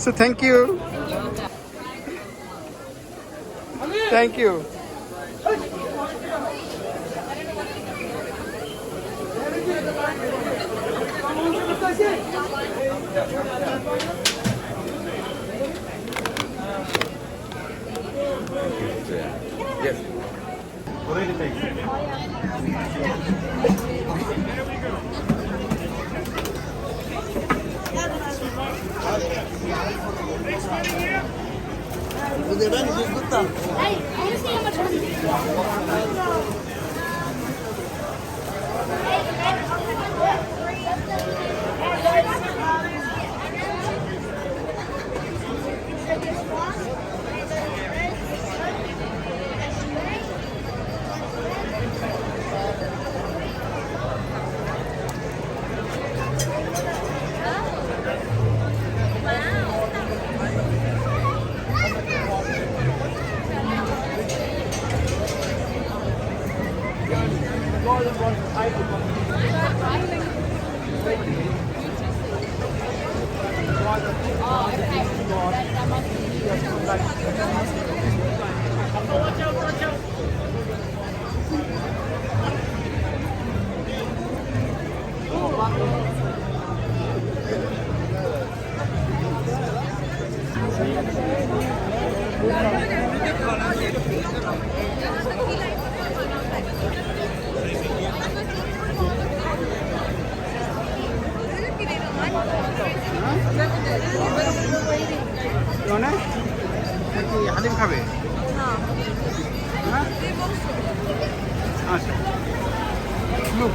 So thank you. Thank you. Yes. Hey, I want to see how much money. মানে কি হালিম খাবে? হ্যাঁ আচ্ছা look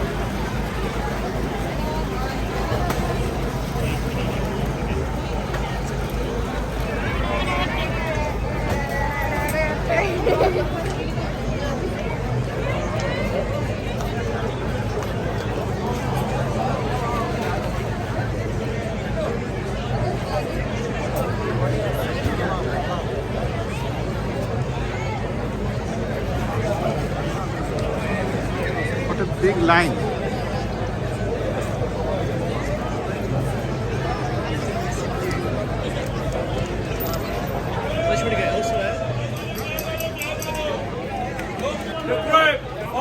big line.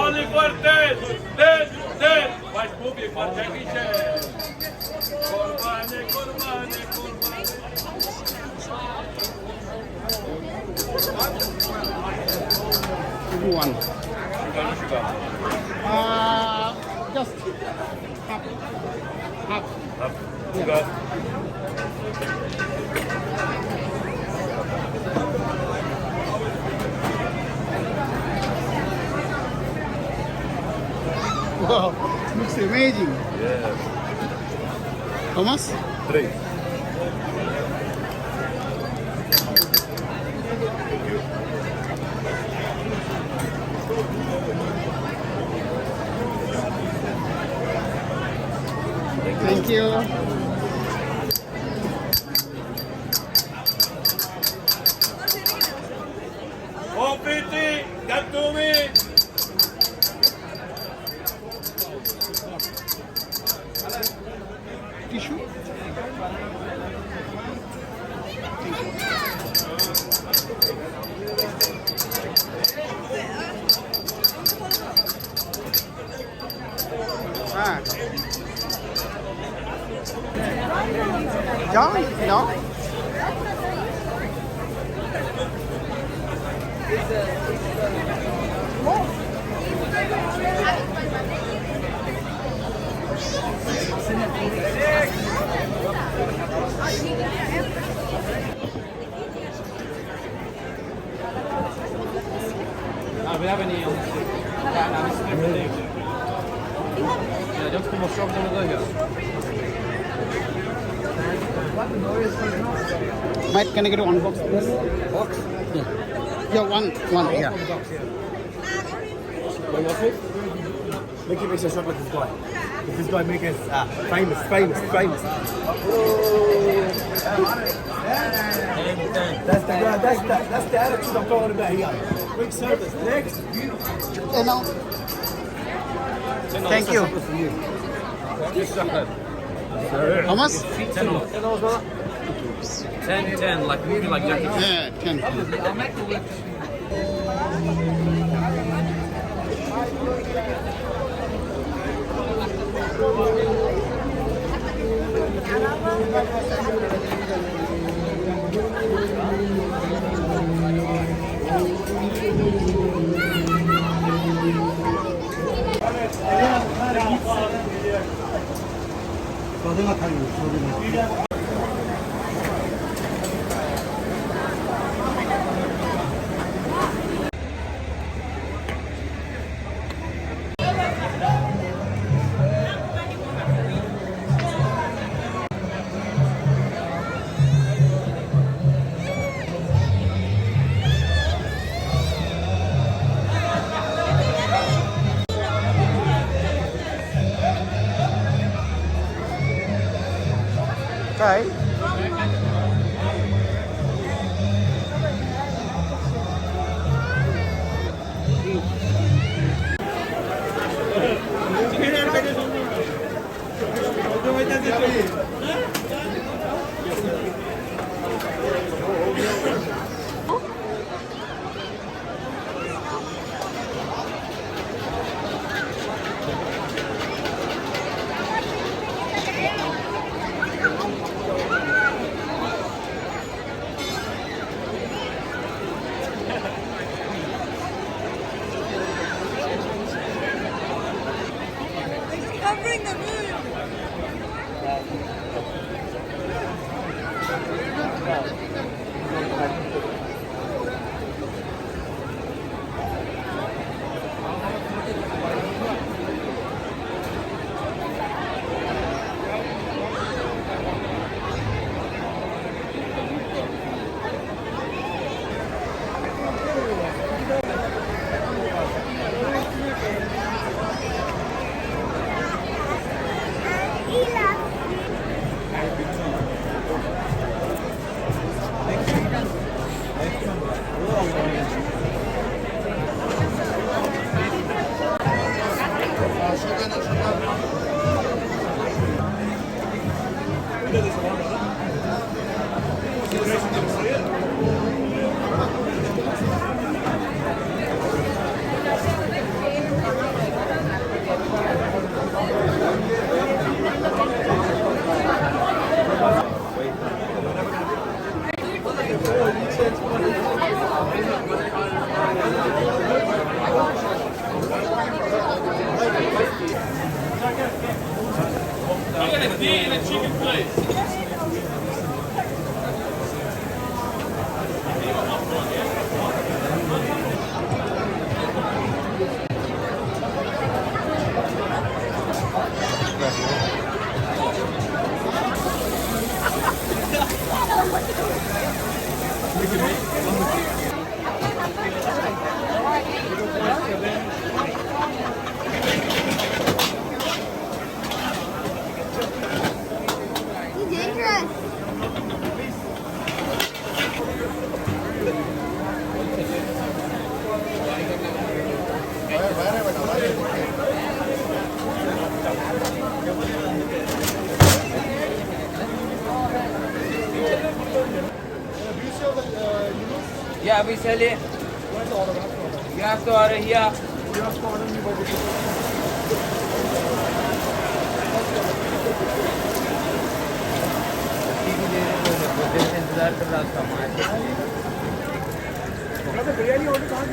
Only for this. Mas público, for Jackie Chan. Kurbane. One. Sugar. Just half. Sugar. Wow, looks amazing. Yeah. How much? 3. Thank you. Oh, pretty, come to me. No? We hebben niet anders. Ja, nou is het er beneden. Ja, dat komt wel zo van de deur. Mate, can I get one box, please? Box? Yeah. Yeah, one, yeah. One waffle? Make it makes a shot like this guy. If this guy make us famous. That's the guy. That's the attitude I'm talking about here. Quick service. Next. No. Thank you. How much? 10, like moving like Jackie Chan. Yeah, 10. Okay. Covering the moon. Yeah, we sell it. You have to order here. इंतजार कर रहा था biryani order कहाँ